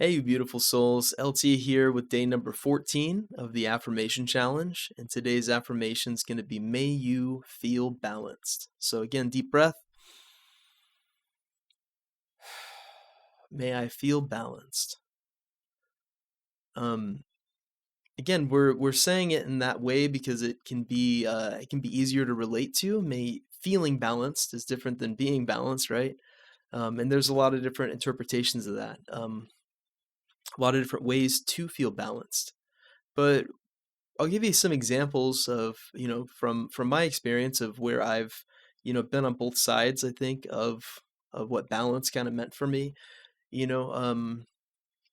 Hey, you beautiful souls. LT here with day number 14 of the Affirmation Challenge. And today's affirmation is going to be May you feel balanced. So, again, deep breath. May I feel balanced. Um, Again, we're saying it in that way because it can be easier to relate to. May feeling balanced is different than being balanced, right? And there's a lot of different interpretations of that. A lot of different ways to feel balanced. But I'll give you some examples of, from my experience of where I've, been on both sides, I think, of what balance kind of meant for me. You know, um,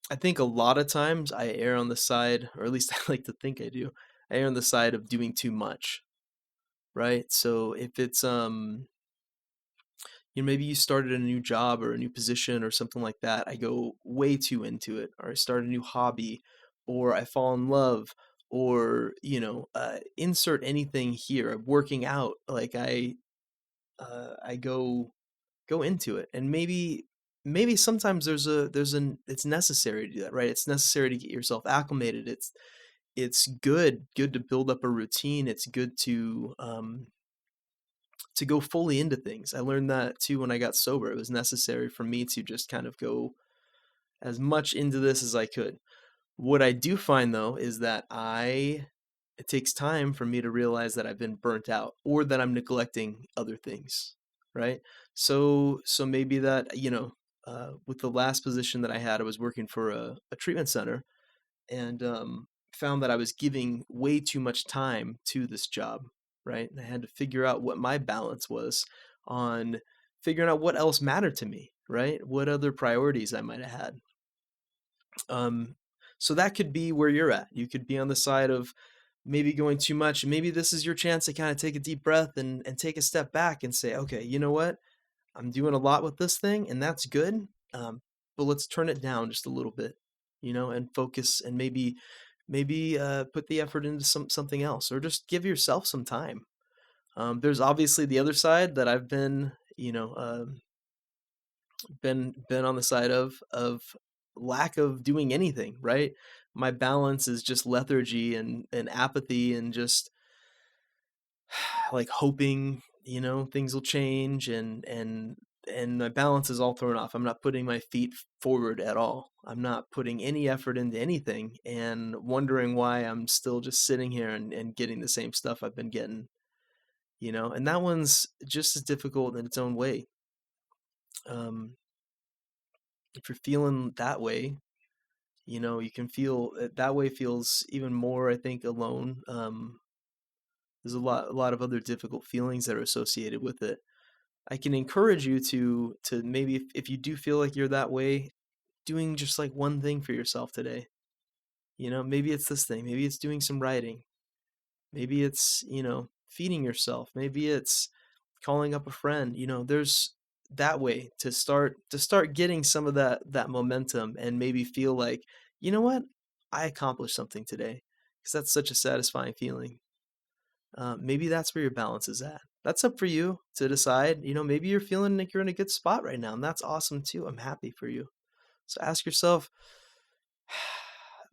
I think a lot of times I err on the side, or at least I like to think I do. I err on the side of doing too much, right? So if it's maybe you started a new job or a new position or something like that, I go way too into it, or I start a new hobby, or I fall in love, or insert anything here. Working out, like I go into it, and maybe sometimes there's an it's necessary to do that, right? It's necessary to get yourself acclimated. It's good to build up a routine. It's good to go fully into things. I learned that too when I got sober. It was necessary for me to just kind of go as much into this as I could. What I do find though is that it takes time for me to realize that I've been burnt out or that I'm neglecting other things, right? So maybe that, with the last position that I had, I was working for a treatment center, and found that I was giving way too much time to this job, right? And I had to figure out what my balance was on figuring out what else mattered to me, right? What other priorities I might have had. Um, so that could be where you're at. You could be on the side of maybe going too much. Maybe this is your chance to kind of take a deep breath and take a step back and say, okay, you know what? I'm doing a lot with this thing, and that's good. Um, but let's turn it down just a little bit, and focus, and maybe put the effort into something else, or just give yourself some time. There's obviously the other side that I've been on the side of lack of doing anything, right? My balance is just lethargy and apathy, and just like hoping, things will change, and my balance is all thrown off. I'm not putting my feet forward at all. I'm not putting any effort into anything, and wondering why I'm still just sitting here and getting the same stuff I've been getting, and that one's just as difficult in its own way. Um, if you're feeling that way, you can feel that way feels even more, I think, alone. There's a lot of other difficult feelings that are associated with it. I can encourage you to maybe, if you do feel like you're that way, doing just like one thing for yourself today. Maybe it's this thing, maybe it's doing some writing, maybe it's, feeding yourself, maybe it's calling up a friend. There's that way to start getting some of that momentum, and maybe feel like, you know what? I accomplished something today, because that's such a satisfying feeling. Maybe that's where your balance is at. That's up for you to decide. Maybe you're feeling like you're in a good spot right now, and that's awesome too. I'm happy for you. So ask yourself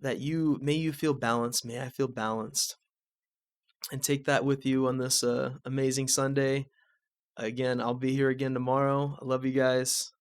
that you feel balanced. May I feel balanced? And take that with you on this amazing Sunday. Again, I'll be here again tomorrow. I love you guys.